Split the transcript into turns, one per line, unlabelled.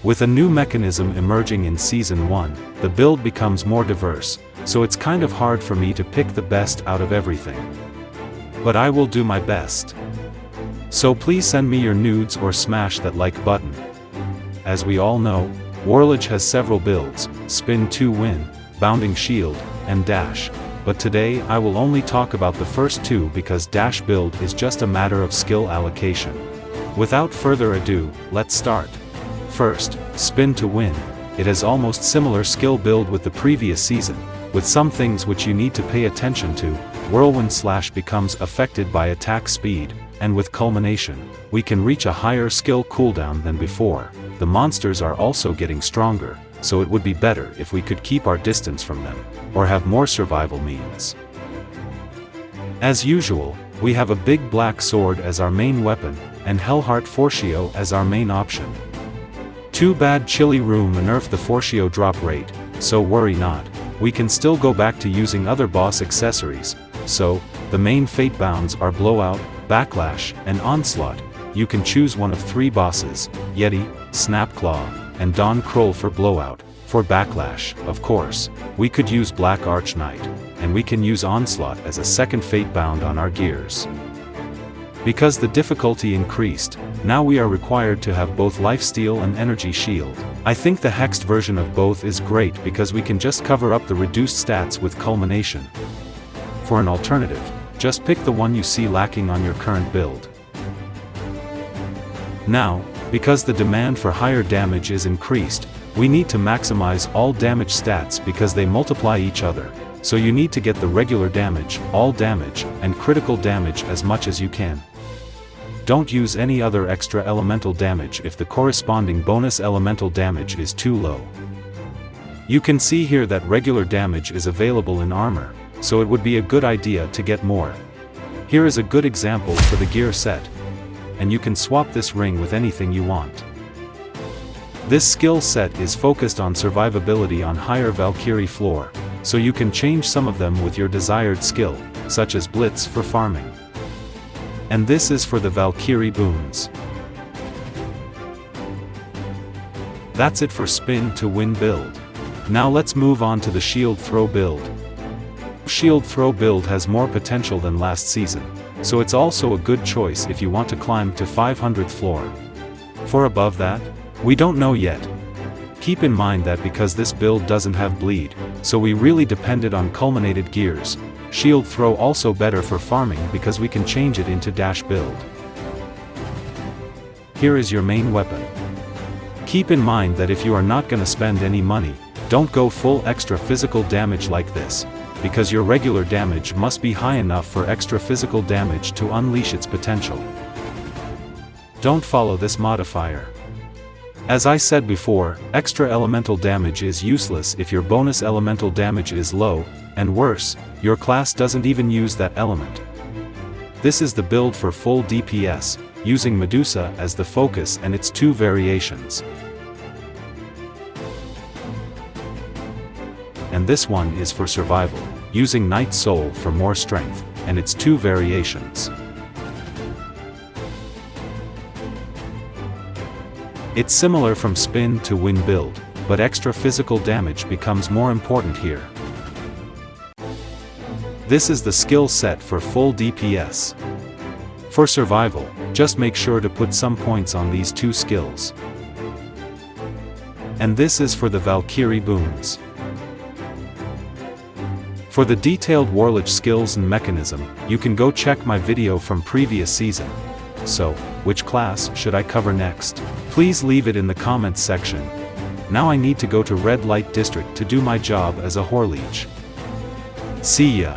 With a new mechanism emerging in Season 1, the build becomes more diverse, so it's kind of hard for me to pick the best out of everything. But I will do my best. So please send me your nudes or smash that like button. As we all know, Warliege has several builds: spin to win, bounding shield, and dash. But today I will only talk about the first two because dash build is just a matter of skill allocation. Without further ado, let's start. First, spin to win. It has almost similar skill build with the previous season, with some things which you need to pay attention to. Whirlwind slash becomes affected by attack speed, and with culmination, we can reach a higher skill cooldown than before. The monsters are also getting stronger, so it would be better if we could keep our distance from them, or have more survival means. As usual, we have a big black sword as our main weapon, and Hellheart Fortio as our main option. Too bad ChillyRoom nerfed the Fortio drop rate, so worry not, we can still go back to using other boss accessories. So, the main fate bounds are Blowout, Backlash, and Onslaught. You can choose one of 3 bosses: Yeti, Snapclaw, and Dawn Kroll for Blowout. For Backlash, of course, we could use Black Archknight, and we can use Onslaught as a second fate bound on our gears. Because the difficulty increased, now we are required to have both lifesteal and energy shield. I think the hexed version of both is great because we can just cover up the reduced stats with culmination. For an alternative, just pick the one you see lacking on your current build. Now, because the demand for higher damage is increased, we need to maximize all damage stats because they multiply each other, so you need to get the regular damage, all damage, and critical damage as much as you can. Don't use any other extra elemental damage if the corresponding bonus elemental damage is too low. You can see here that regular damage is available in armor, so it would be a good idea to get more. Here is a good example for the gear set. And you can swap this ring with anything you want. This skill set is focused on survivability on higher Valkyrie floor, so you can change some of them with your desired skill, such as Blitz for farming. And this is for the Valkyrie boons. That's it for spin to win build. Now let's move on to the shield throw build. Shield throw build has more potential than last season, so it's also a good choice if you want to climb to 500th floor. For above that, we don't know yet. Keep in mind that because this build doesn't have bleed, so we really depended on culminated gears. Shield throw also better for farming because we can change it into dash build. Here is your main weapon. Keep in mind that if you are not gonna spend any money, don't go full extra physical damage like this, because your regular damage must be high enough for extra physical damage to unleash its potential. Don't follow this modifier. As I said before, extra elemental damage is useless if your bonus elemental damage is low, and worse, your class doesn't even use that element. This is the build for full DPS, using Medusa as the focus and its 2 variations. And this one is for survival, using Knight Soul for more strength, and its 2 variations. It's similar from spin to win build, but extra physical damage becomes more important here. This is the skill set for full DPS. For survival, just make sure to put some points on these 2 skills. And this is for the Valkyrie boons. For the detailed Warliege skills and mechanism, you can go check my video from previous season. So, which class should I cover next? Please leave it in the comments section. Now I need to go to Red Light District to do my job as a Warliege. See ya!